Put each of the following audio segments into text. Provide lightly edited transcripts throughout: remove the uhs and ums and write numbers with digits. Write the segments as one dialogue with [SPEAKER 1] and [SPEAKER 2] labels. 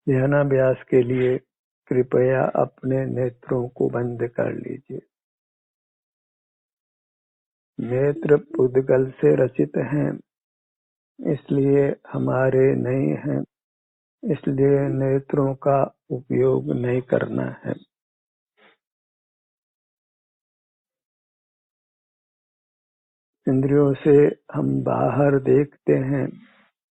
[SPEAKER 1] ध्यानाभ्यास के लिए कृपया अपने नेत्रों को बंद कर लीजिए। नेत्र पुद्गल से रचित हैं, इसलिए हमारे नहीं हैं, इसलिए नेत्रों का उपयोग नहीं करना है। इंद्रियों से हम बाहर देखते हैं,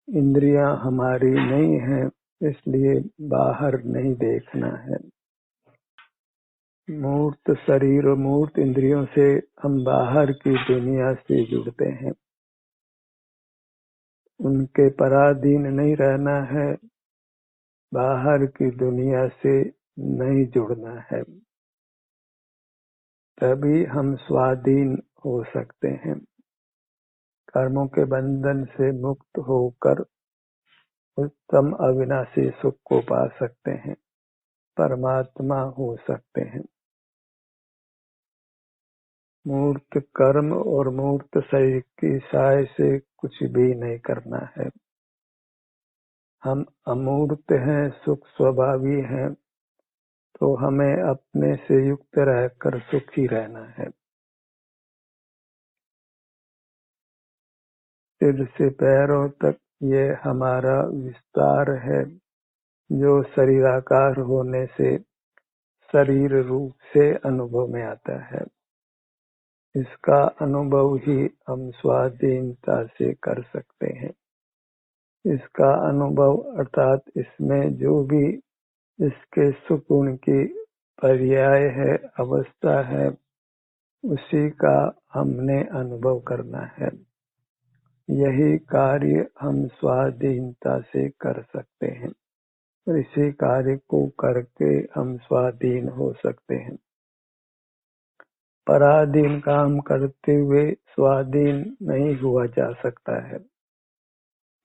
[SPEAKER 1] इंद्रियां हमारी नहीं हैं, इसलिए बाहर नहीं देखना है। मूर्त शरीर और मूर्त इंद्रियों से हम बाहर की दुनिया से जुड़ते हैं, उनके पराधीन नहीं रहना है, बाहर की दुनिया से नहीं जुड़ना है, तभी हम स्वाधीन हो सकते हैं। कर्मों के बंधन से मुक्त होकर उत्तम अविनाशी सुख को पा सकते हैं, परमात्मा हो सकते हैं। मूर्त कर्म और मूर्त शरीर की सहाय से कुछ भी नहीं करना है। हम अमूर्त हैं, सुख स्वभावी हैं, तो हमें अपने से युक्त रहकर सुखी रहना है। सिर से पैरों तक ये हमारा विस्तार है, जो शरीराकार होने से शरीर रूप से अनुभव में आता है। इसका अनुभव ही हम स्वाधीनता से कर सकते हैं। इसका अनुभव अर्थात इसमें जो भी इसके सुकून की पर्याय है, अवस्था है, उसी का हमने अनुभव करना है। यही कार्य हम स्वाधीनता से कर सकते हैं और इसी कार्य को करके हम स्वाधीन हो सकते हैं। पराधीन काम करते हुए स्वाधीन नहीं हुआ जा सकता है।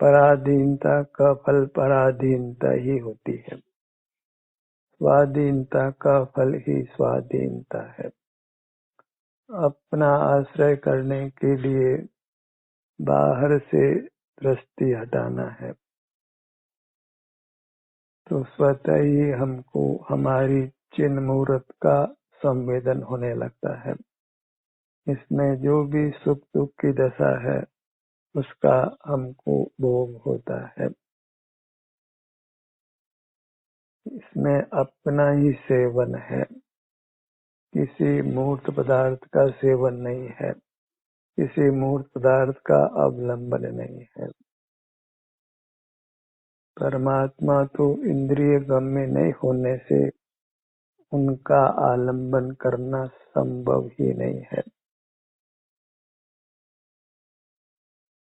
[SPEAKER 1] पराधीनता का फल पराधीनता ही होती है। स्वाधीनता का फल ही स्वाधीनता है। अपना आश्रय करने के लिए बाहर से दृष्टि हटाना है, तो स्वतः ही हमको हमारी चिन्ह मूर्त का संवेदन होने लगता है। इसमें जो भी सुख दुख की दशा है, उसका हमको भोग होता है। इसमें अपना ही सेवन है, किसी मूर्त पदार्थ का सेवन नहीं है, किसी मूर्त पदार्थ का अवलंबन नहीं है। परमात्मा तो इंद्रिय गम्य नहीं होने से उनका आलंबन करना संभव ही नहीं है।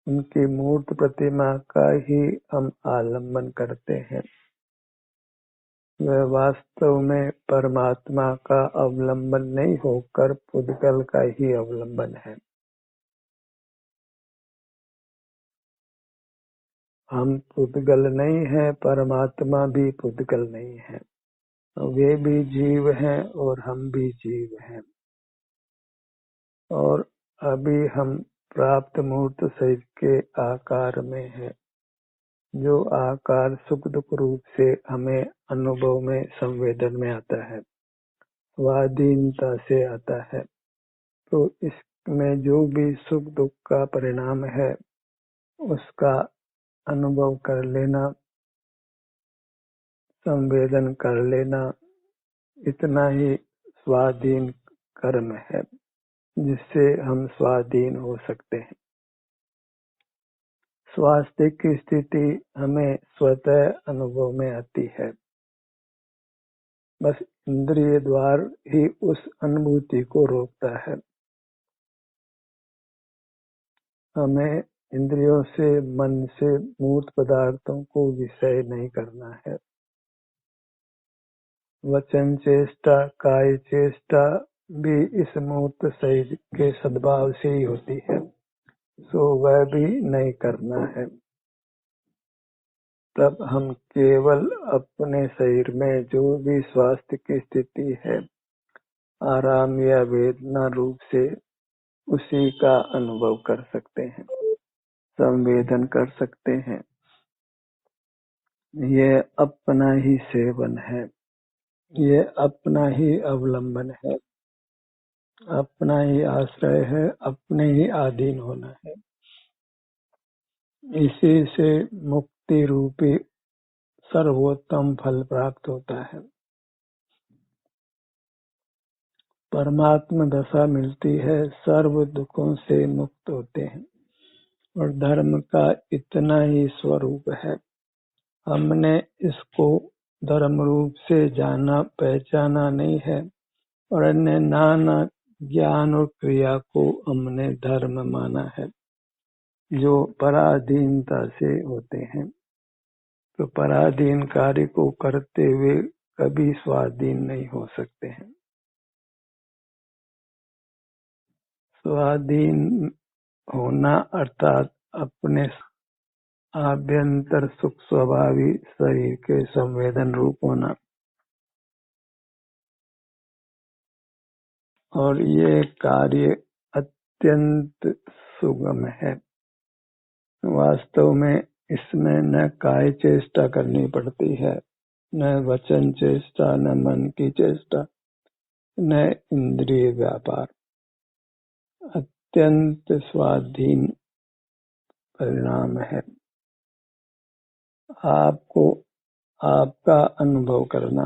[SPEAKER 1] उनकी मूर्त प्रतिमा का ही हम आलंबन करते हैं। वह वास्तव में परमात्मा का अवलंबन नहीं होकर पुद्गल का ही अवलंबन है। हम पुद्गल नहीं हैं, परमात्मा भी पुद्गल नहीं है। वे भी जीव हैं और हम भी जीव हैं। और अभी हम प्राप्त मूर्त शरीर के आकार में हैं, जो आकार सुख दुख रूप से हमें अनुभव में संवेदन में आता है, स्वाधीनता से आता है। तो इसमें जो भी सुख दुख का परिणाम है, उसका अनुभव कर लेना, संवेदन कर लेना, इतना ही स्वाधीन कर्म है, जिससे हम स्वाधीन हो सकते हैं। स्वास्थ्य की स्थिति हमें स्वतः अनुभव में आती है। बस इंद्रिय द्वार ही उस अनुभूति को रोकता है। हमें इंद्रियों से, मन से मूर्त पदार्थों को विषय नहीं करना है। वचन चेष्टा, काय चेष्टा भी इस मूर्त शरीर के सद्भाव से ही होती है, सो वह भी नहीं करना है। तब हम केवल अपने शरीर में जो भी स्वास्थ्य की स्थिति है, आराम या वेदना रूप से उसी का अनुभव कर सकते हैं, संवेदन कर सकते हैं। ये अपना ही सेवन है, ये अपना ही अवलंबन है, अपना ही आश्रय है, अपने ही अधीन होना है। इसी से मुक्ति रूपी सर्वोत्तम फल प्राप्त होता है। परमात्मा दशा मिलती है, सर्व दुखों से मुक्त होते हैं और धर्म का इतना ही स्वरूप है। हमने इसको धर्म रूप से जाना पहचाना नहीं है और अन्य नाना ज्ञान और क्रिया को हमने धर्म माना है जो पराधीनता से होते हैं। तो पराधीन कार्य को करते हुए कभी स्वाधीन नहीं हो सकते हैं। स्वाधीन होना अर्थात अपने आभ्यंतर सुख स्वभावी शरीर के संवेदन रूप होना। और ये कार्य अत्यंत सुगम है। वास्तव में इसमें न काय चेष्टा करनी पड़ती है, न वचन चेष्टा, न मन की चेष्टा, न इंद्रिय व्यापार। अत्यंत स्वाधीन परिणाम है। आपको आपका अनुभव करना,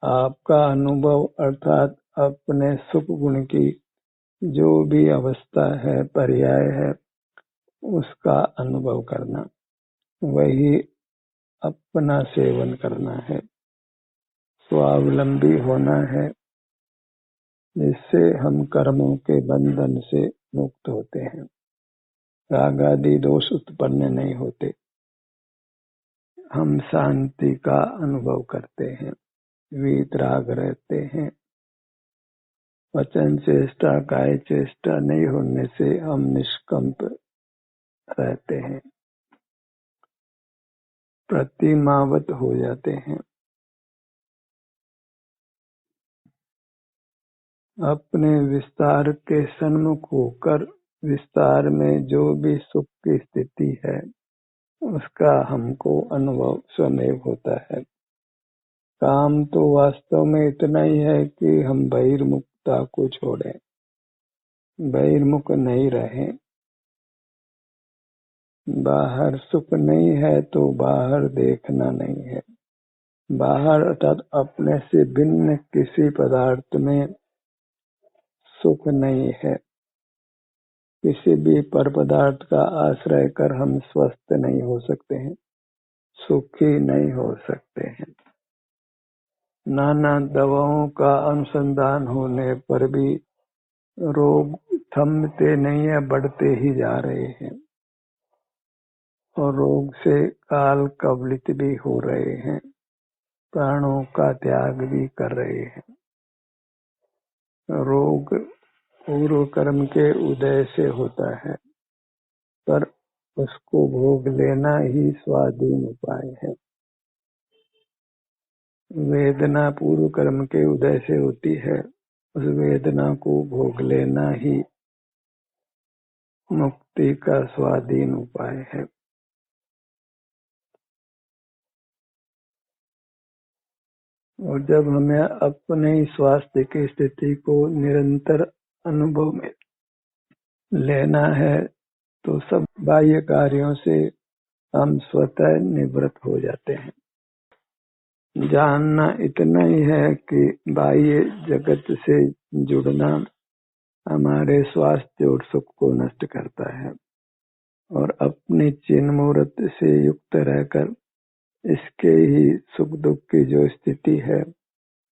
[SPEAKER 1] आपका अनुभव अर्थात अपने सुख गुण की जो भी अवस्था है, पर्याय है, उसका अनुभव करना, वही अपना सेवन करना है। स्वावलंबी होना है, जिससे हम कर्मों के बंधन से मुक्त होते हैं। राग आदि दोष उत्पन्न नहीं होते। हम शांति का अनुभव करते हैं, वीतराग रहते हैं। वचन चेष्टा, काय चेष्टा नहीं होने से हम निष्कंप रहते हैं, प्रतिमावत हो जाते हैं। अपने विस्तार के सन्मुख होकर विस्तार में जो भी सुख की स्थिति है, उसका हमको अनुभव स्वमेव होता है। काम तो वास्तव में इतना ही है कि हम बहिर्मुखता को छोड़ें, बहिर्मुख नहीं रहें। बाहर सुख नहीं है तो बाहर देखना नहीं है। बाहर अर्थात अपने से भिन्न किसी पदार्थ में सुख नहीं है। किसी भी पर पदार्थ का आश्रय कर हम स्वस्थ नहीं हो सकते हैं, सुखी नहीं हो सकते हैं। नाना दवाओं का अनुसंधान होने पर भी रोग थमते नहीं है, बढ़ते ही जा रहे हैं और रोग से काल कवलित भी हो रहे हैं, प्राणों का त्याग भी कर रहे हैं। रोग पूर्व कर्म के उदय से होता है, पर उसको भोग लेना ही स्वाधीन उपाय है। वेदना पूर्व कर्म के उदय से होती है, उस वेदना को भोग लेना ही मुक्ति का स्वाधीन उपाय है। और जब हमें अपने स्वास्थ्य की स्थिति को निरंतर अनुभव में लेना है, तो सब बाह्य कार्यों से हम स्वतः निवृत्त हो जाते हैं। जानना इतना ही है कि बाह्य जगत से जुड़ना हमारे स्वास्थ्य और सुख को नष्ट करता है और अपनी चिन्ह मूर्त से युक्त रहकर इसके ही सुख दुख की जो स्थिति है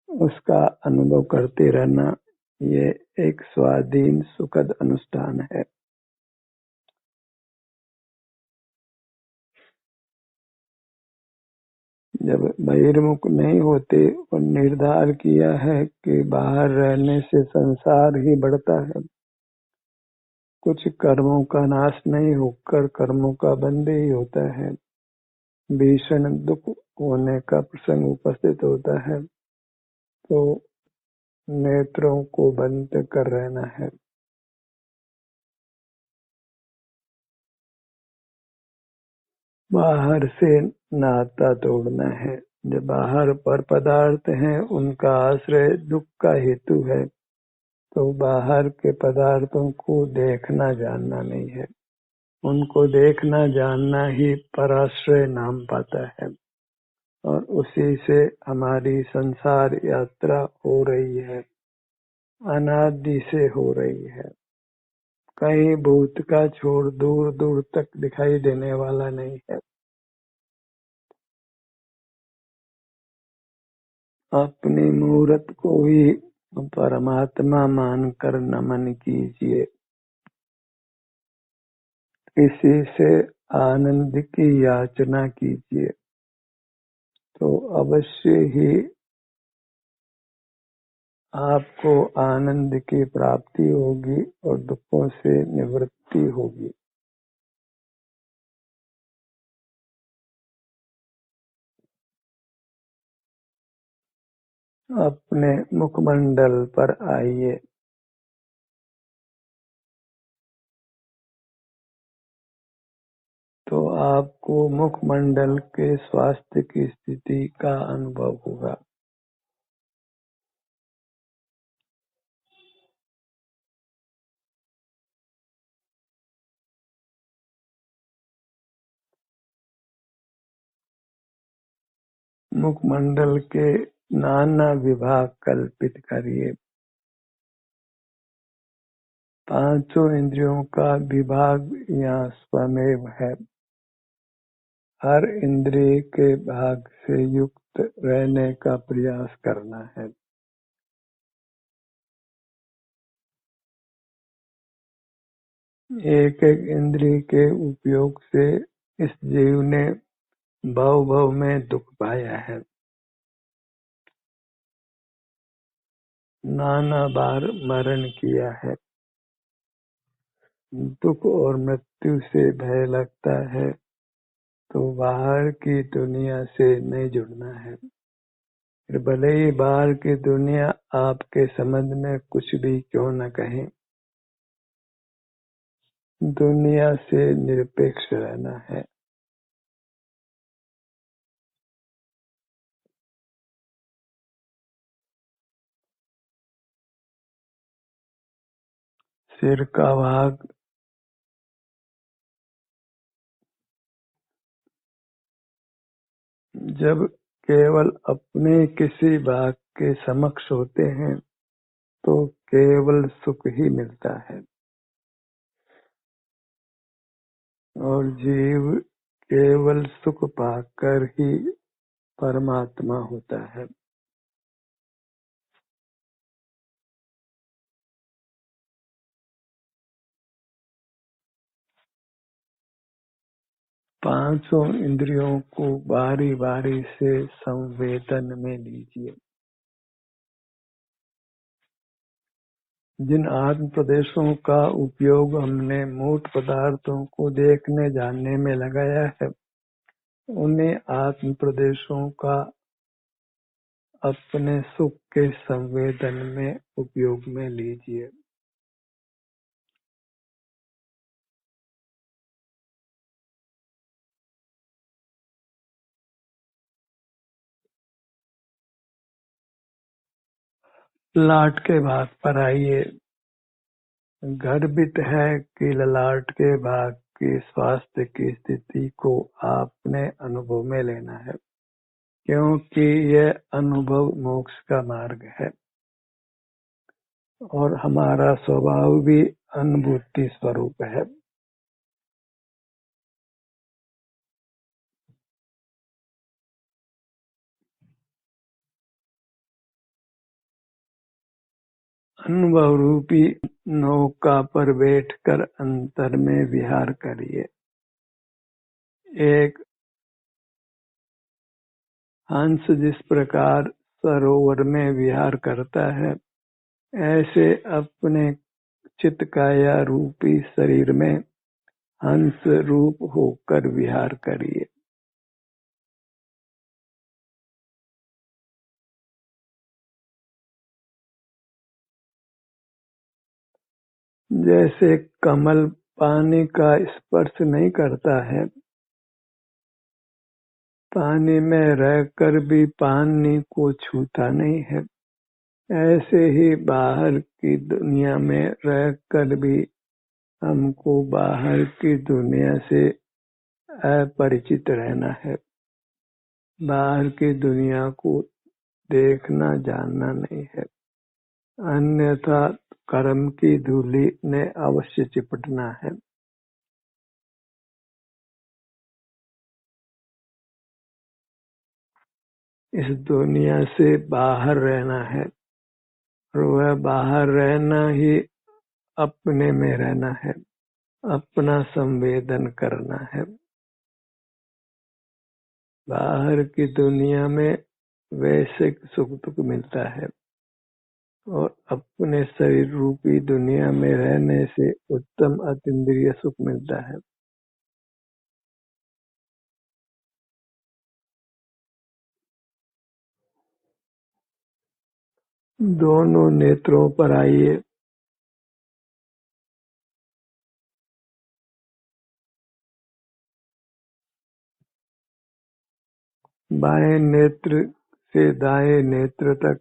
[SPEAKER 1] उसका अनुभव करते रहना, ये एक स्वाधीन सुखद अनुष्ठान है। जब बहिर्मुख नहीं होते और निर्धार किया है कि बाहर रहने से संसार ही बढ़ता है, कुछ कर्मों का नाश नहीं होकर कर्मों का बंध ही होता है, भीषण दुख होने का प्रसंग उपस्थित होता है, तो नेत्रों को बंद कर रहना है। बाहर से नाता तोड़ना है। जो बाहर पर पदार्थ हैं उनका आश्रय दुख का हेतु है, तो बाहर के पदार्थों को देखना जानना नहीं है। उनको देखना जानना ही पराश्रय नाम पाता है, और उसी से हमारी संसार यात्रा हो रही है, अनादि से हो रही है। कहीं भूत का छोर दूर दूर तक दिखाई देने वाला नहीं है। अपनी मूरत को ही परमात्मा मानकर नमन कीजिए। इसी से आनंद की याचना कीजिए, तो अवश्य ही आपको आनंद की प्राप्ति होगी और दुखों से निवृत्ति होगी। अपने मुखमंडल पर आइए। तो आपको मुखमंडल के स्वास्थ्य की स्थिति का अनुभव होगा। मुखमंडल के नाना विभाग कल्पित करिए। पांचों इंद्रियों का विभाग यहाँ स्वमेव है। हर इंद्रिय के भाग से युक्त रहने का प्रयास करना है। एक एक इंद्रिय के उपयोग से इस जीव ने भव भव में दुख पाया है। नाना बार मरण किया है। दुख और मृत्यु से भय लगता है, तो बाहर की दुनिया से नहीं जुड़ना है। फिर भले ही बाहर की दुनिया आपके संबंध में कुछ भी क्यों न कहे, दुनिया से निरपेक्ष रहना है। सिर का भाग जब केवल अपने किसी भाग के समक्ष होते हैं तो केवल सुख ही मिलता है, और जीव केवल सुख पाकर ही परमात्मा होता है। पांचों इंद्रियों को बारी बारी से संवेदन में लीजिए। जिन आत्म प्रदेशों का उपयोग हमने मूर्त पदार्थों को देखने जानने में लगाया है, उन्हें आत्म प्रदेशों का अपने सुख के संवेदन में उपयोग में लीजिए। ललाट के भाग पर आइए। गर्भित है कि ललाट के भाग की स्वास्थ्य की स्थिति को आपने अनुभव में लेना है, क्योंकि यह अनुभव मोक्ष का मार्ग है, और हमारा स्वभाव भी अनुभूति स्वरूप है। अनुभव रूपी नौका पर बैठकर अंतर में विहार करिए। एक हंस जिस प्रकार सरोवर में विहार करता है, ऐसे अपने चित्काया रूपी शरीर में हंस रूप होकर विहार करिए। जैसे कमल पानी का स्पर्श नहीं करता है, पानी में रहकर भी पानी को छूता नहीं है, ऐसे ही बाहर की दुनिया में रहकर भी हमको बाहर की दुनिया से अपरिचित रहना है। बाहर की दुनिया को देखना जानना नहीं है, अन्यथा कर्म की धूलि ने अवश्य चिपटना है। इस दुनिया से बाहर रहना है और वह बाहर रहना ही अपने में रहना है, अपना संवेदन करना है। बाहर की दुनिया में वैश्विक सुख दुख मिलता है और अपने शरीर रूपी दुनिया में रहने से उत्तम अतीन्द्रिय सुख मिलता है। दोनों नेत्रों पर आइए। बाएं नेत्र से दाएं नेत्र तक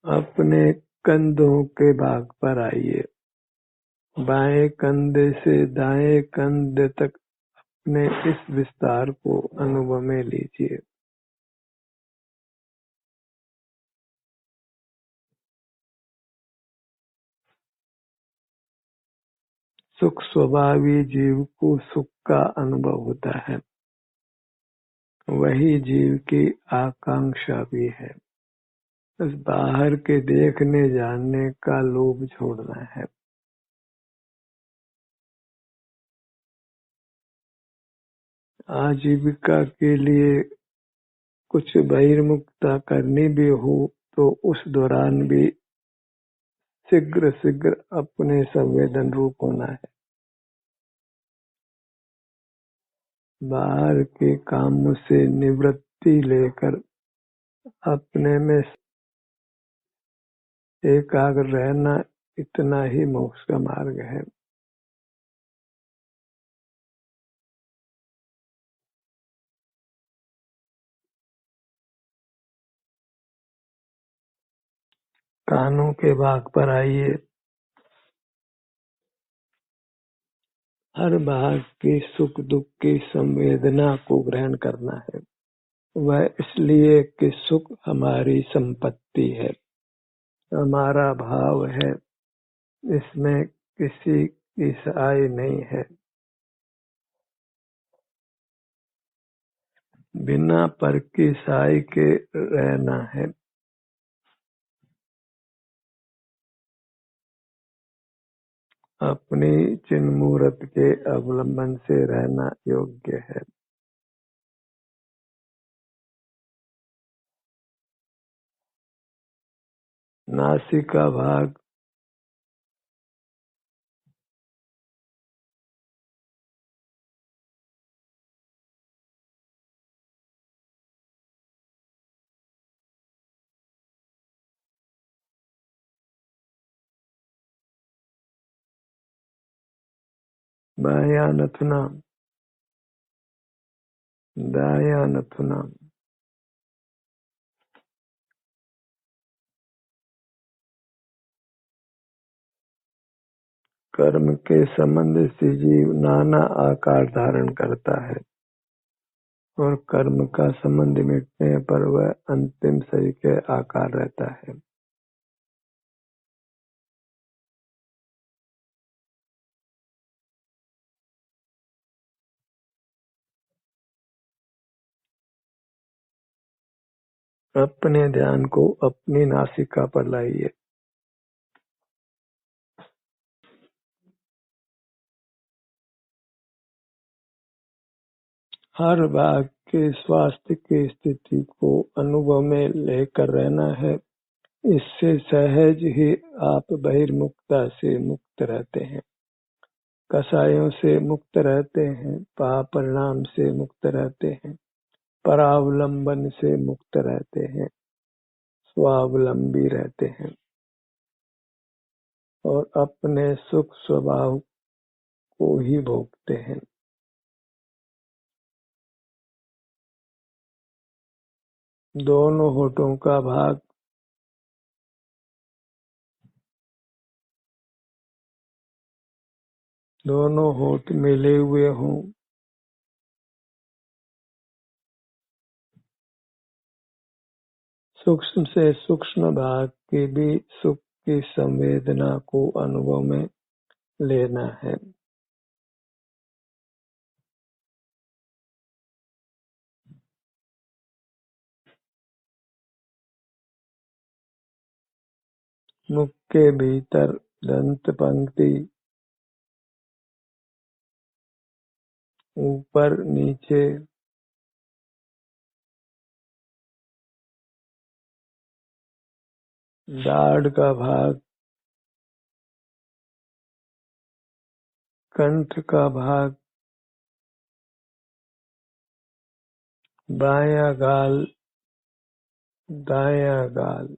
[SPEAKER 1] अपने कंधों के भाग पर आइए। बाएं कंधे से दाएं कंधे तक अपने इस विस्तार को अनुभव में लीजिए। सुख स्वभावी जीव को सुख का अनुभव होता है, वही जीव की आकांक्षा भी है। बस बाहर के देखने जानने का लोभ छोड़ना है। आजीविका के लिए कुछ बहिर्मुखता करनी भी हो तो उस दौरान भी शीघ्र शीघ्र अपने संवेदन रूप होना है। बाहर के कामों से निवृत्ति लेकर अपने में एकाग्र रहना, इतना ही मोक्ष का मार्ग है। कानों के भाग पर आइए। हर भाग की सुख दुख की संवेदना को ग्रहण करना है। वह इसलिए कि सुख हमारी संपत्ति है, हमारा भाव है, इसमें किसी की सहाय नहीं है। बिना पर की सहाय के रहना है। अपनी चिन्मूर्त के अवलंबन से रहना योग्य है। नासिका भाग बायां नथुना, दायां नथुना, कर्म के संबंध से जीव नाना आकार धारण करता है और कर्म का संबंध मिटने पर वह अंतिम शरीर के आकार रहता है। अपने ध्यान को अपनी नासिका पर लाइए। हर भाग के स्वास्थ्य की स्थिति को अनुभव में लेकर रहना है। इससे सहज ही आप बहिर्मुखता से मुक्त रहते हैं। कषायों से मुक्त रहते हैं, पाप परिणाम से मुक्त रहते हैं, परावलंबन से मुक्त रहते हैं, स्वावलंबी रहते हैं और अपने सुख स्वभाव को ही भोगते हैं। दोनों होठों का भाग दोनों होठ मिले हुए हों, सूक्ष्म से सूक्ष्म भाग के भी सुख की संवेदना को अनुभव में लेना है। मुख के भीतर दंत पंक्ति ऊपर नीचे दाढ़ का भाग, कंठ का भाग, बायां गाल, दायां गाल,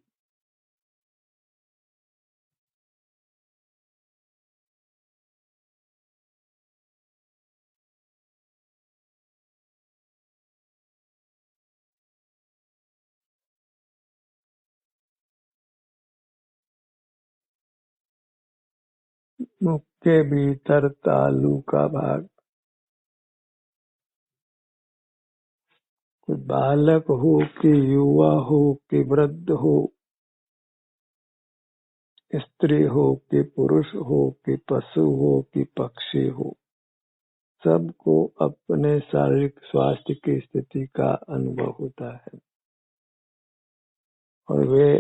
[SPEAKER 1] मुख के भीतर तालू का भाग, कोई बालक हो कि युवा हो कि वृद्ध हो, स्त्री हो कि पुरुष हो कि पशु हो कि पक्षी हो, सबको अपने शारीरिक स्वास्थ्य की स्थिति का अनुभव होता है और वे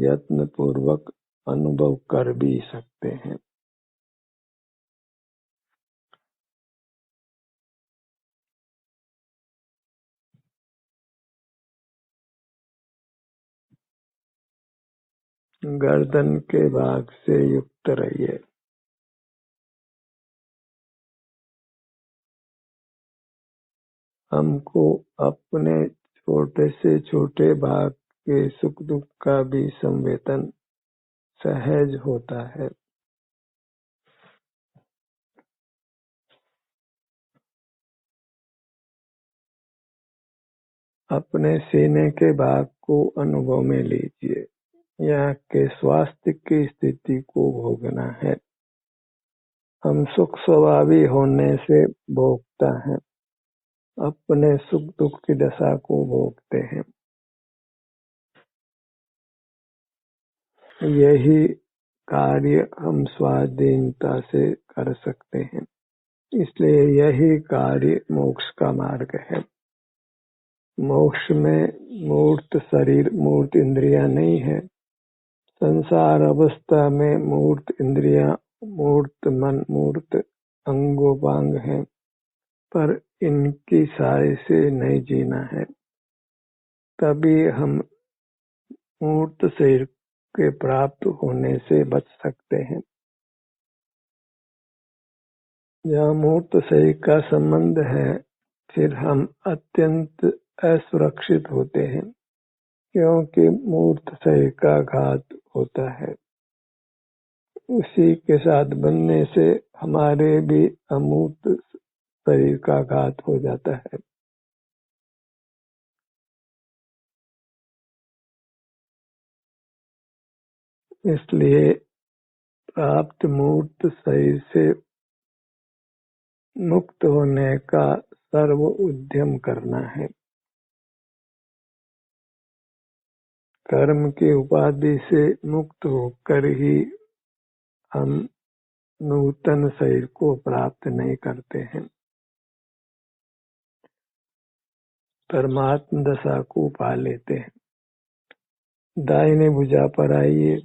[SPEAKER 1] यत्न पूर्वक अनुभव कर भी सकते हैं। गर्दन के भाग से युक्त रहिए। हमको अपने छोटे से छोटे भाग के सुख दुख का भी संवेदन सहज होता है। अपने सीने के भाग को अनुभव में लीजिए। यहाँ के स्वास्थ्य की स्थिति को भोगना है। हम सुख स्वभावी होने से भोगता है, अपने सुख दुख की दशा को भोगते हैं। यही कार्य हम स्वाधीनता से कर सकते हैं, इसलिए यही कार्य मोक्ष का मार्ग है। मोक्ष में मूर्त शरीर मूर्त इंद्रियां नहीं है। संसार अवस्था में मूर्त इंद्रियां मूर्त मन मूर्त अंगोपांग है, पर इनकी सहाय से नहीं जीना है। तभी हम मूर्त शरीर के प्राप्त होने से बच सकते हैं। जहाँ मूर्त शरीर का संबंध है, फिर हम अत्यंत असुरक्षित होते हैं, क्योंकि मूर्त शरीर का घात होता है। उसी के साथ बनने से हमारे भी अमूर्त शरीर का घात हो जाता है। इसलिए प्राप्त मूर्त शरीर से मुक्त होने का सर्व उद्यम करना है। कर्म की उपाधि से मुक्त होकर ही हम नूतन शरीर को प्राप्त नहीं करते हैं, परमात्म दशा को पा लेते हैं। दाहिने भुजा पर आइए।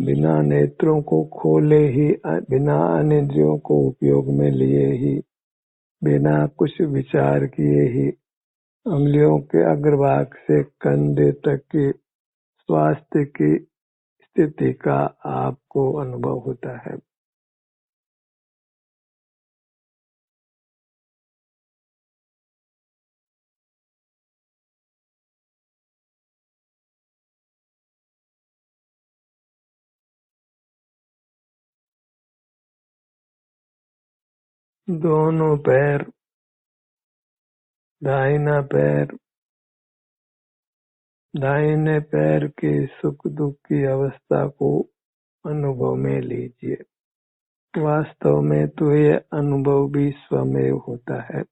[SPEAKER 1] बिना नेत्रों को खोले ही, बिना अनेंद्रियों को उपयोग में लिए ही, बिना कुछ विचार किए ही उंगलियों के अग्रभाग से कंधे तक की स्वास्थ्य की स्थिति का आपको अनुभव होता है। दोनों पैर, दाहिना पैर, दाहिने पैर के सुख दुख की अवस्था को अनुभव में लीजिए। वास्तव में तो ये अनुभव भी स्वमेव होता है,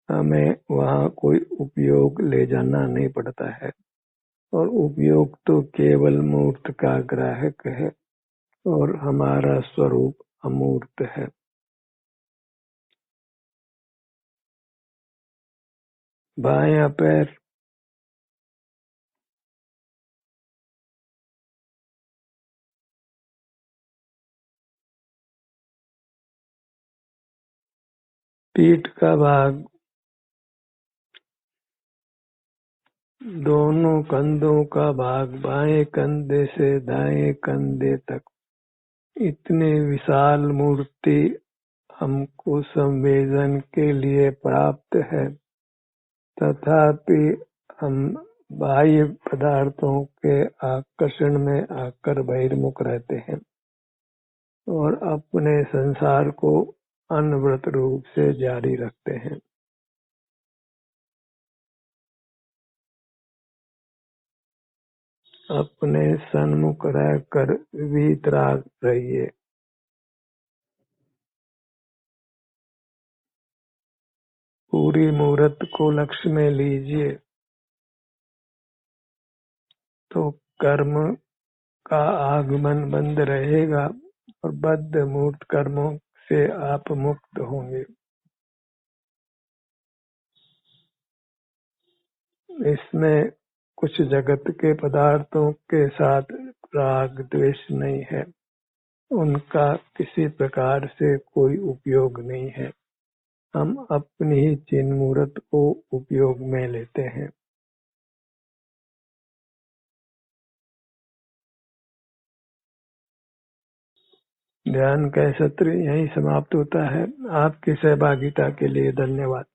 [SPEAKER 1] हमें वहाँ कोई उपयोग ले जाना नहीं पड़ता है, और उपयोग तो केवल मूर्त का ग्राहक है और हमारा स्वरूप अमूर्त है। बायां पैर, पीठ का भाग, दोनों कंधों का भाग, बाएं कंधे से दाएं कंधे तक, इतनी विशाल मूर्ति हमको संवेदन के लिए प्राप्त है, तथापि हम बाह्य पदार्थों के आकर्षण में आकर बहिर्मुख रहते हैं और अपने संसार को अनवरत रूप से जारी रखते हैं। अपने सन्मुख रहकर वीतराग रहिए। पूरी मूर्त को लक्ष्य में लीजिए तो कर्म का आगमन बंद रहेगा और बद्ध मूर्त कर्मों से आप मुक्त होंगे। इसमें कुछ जगत के पदार्थों के साथ राग द्वेष नहीं है, उनका किसी प्रकार से कोई उपयोग नहीं है। हम अपनी ही चिन्ह मूर्त को उपयोग में लेते हैं। ध्यान का सत्र यहीं समाप्त होता है। आपकी सहभागिता के लिए धन्यवाद।